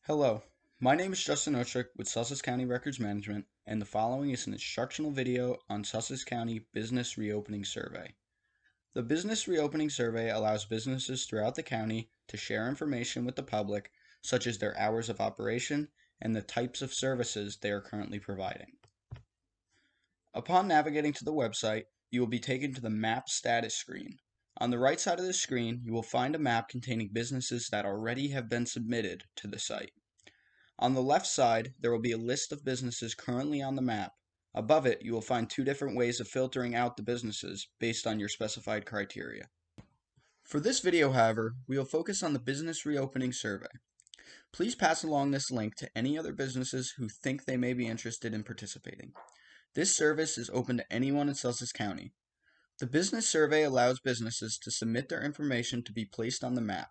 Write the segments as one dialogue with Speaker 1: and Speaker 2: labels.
Speaker 1: Hello, my name is Justin Otrick with Sussex County Records Management, and the following is an instructional video on Sussex County Business Reopening Survey. The Business Reopening Survey allows businesses throughout the county to share information with the public, such as their hours of operation and the types of services they are currently providing. Upon navigating to the website, you will be taken to the map status screen. On the right side of the screen, you will find a map containing businesses that already have been submitted to the site. On the left side, there will be a list of businesses currently on the map. Above it, you will find two different ways of filtering out the businesses based on your specified criteria. For this video, however, we will focus on the Business Reopening Survey. Please pass along this link to any other businesses who think they may be interested in participating. This service is open to anyone in Sussex County. The Business Survey allows businesses to submit their information to be placed on the map.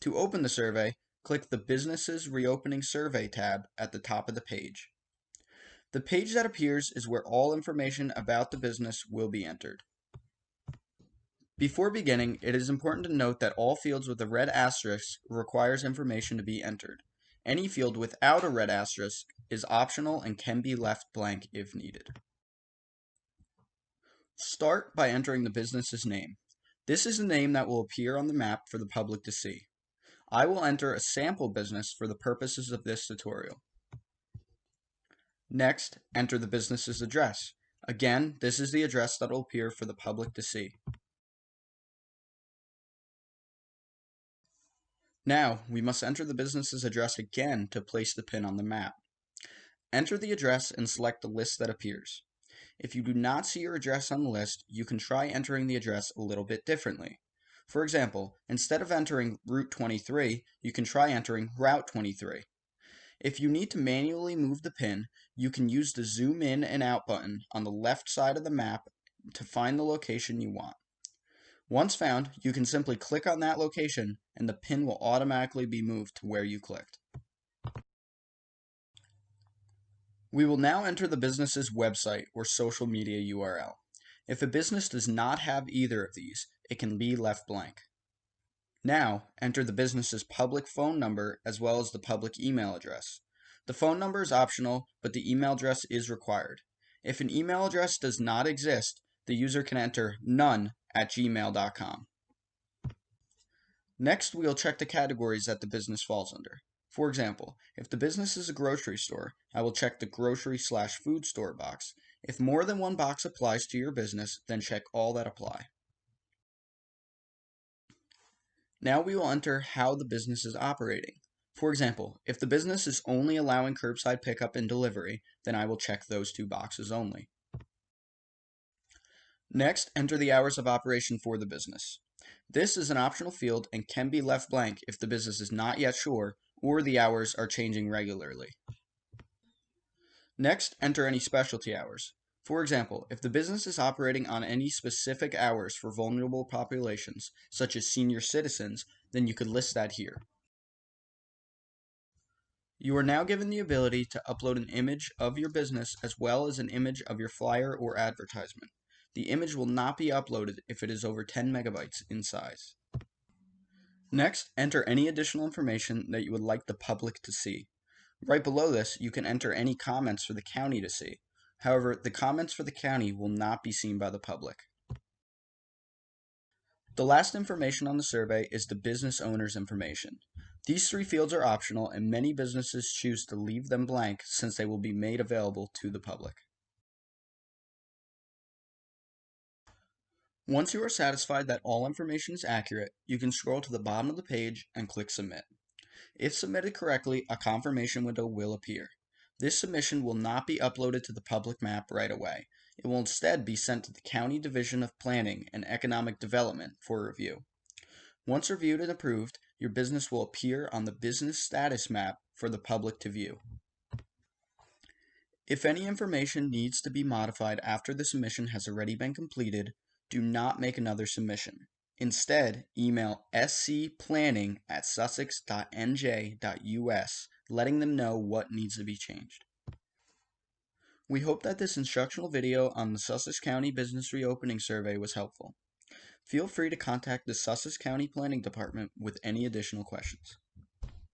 Speaker 1: To open the survey, click the Businesses Reopening Survey tab at the top of the page. The page that appears is where all information about the business will be entered. Before beginning, it is important to note that all fields with a red asterisk requires information to be entered. Any field without a red asterisk is optional and can be left blank if needed. Start by entering the business's name. This is the name that will appear on the map for the public to see. I will enter a sample business for the purposes of this tutorial. Next, enter the business's address. Again, this is the address that will appear for the public to see. Now, we must enter the business's address again to place the pin on the map. Enter the address and select the list that appears. If you do not see your address on the list, you can try entering the address a little bit differently. For example, instead of entering Route 23, you can try entering Route 23. If you need to manually move the pin, you can use the zoom in and out button on the left side of the map to find the location you want. Once found, you can simply click on that location and the pin will automatically be moved to where you clicked. We will now enter the business's website or social media URL. If a business does not have either of these, it can be left blank. Now, enter the business's public phone number as well as the public email address. The phone number is optional, but the email address is required. If an email address does not exist, the user can enter none@gmail.com. Next, we will check the categories that the business falls under. For example, if the business is a grocery store, I will check the grocery/food store box. If more than one box applies to your business, then check all that apply. Now we will enter how the business is operating. For example, if the business is only allowing curbside pickup and delivery, then I will check those two boxes only. Next, enter the hours of operation for the business. This is an optional field and can be left blank if the business is not yet sure or the hours are changing regularly. Next, enter any specialty hours. For example, if the business is operating on any specific hours for vulnerable populations, such as senior citizens, then you could list that here. You are now given the ability to upload an image of your business as well as an image of your flyer or advertisement. The image will not be uploaded if it is over 10 megabytes in size. Next, enter any additional information that you would like the public to see. Right below this, you can enter any comments for the county to see. However, the comments for the county will not be seen by the public. The last information on the survey is the business owner's information. These three fields are optional and many businesses choose to leave them blank since they will be made available to the public. Once you are satisfied that all information is accurate, you can scroll to the bottom of the page and click Submit. If submitted correctly, a confirmation window will appear. This submission will not be uploaded to the public map right away. It will instead be sent to the County Division of Planning and Economic Development for review. Once reviewed and approved, your business will appear on the business status map for the public to view. If any information needs to be modified after the submission has already been completed, do not make another submission. Instead, email scplanning@sussex.nj.us, letting them know what needs to be changed. We hope that this instructional video on the Sussex County Business Reopening Survey was helpful. Feel free to contact the Sussex County Planning Department with any additional questions.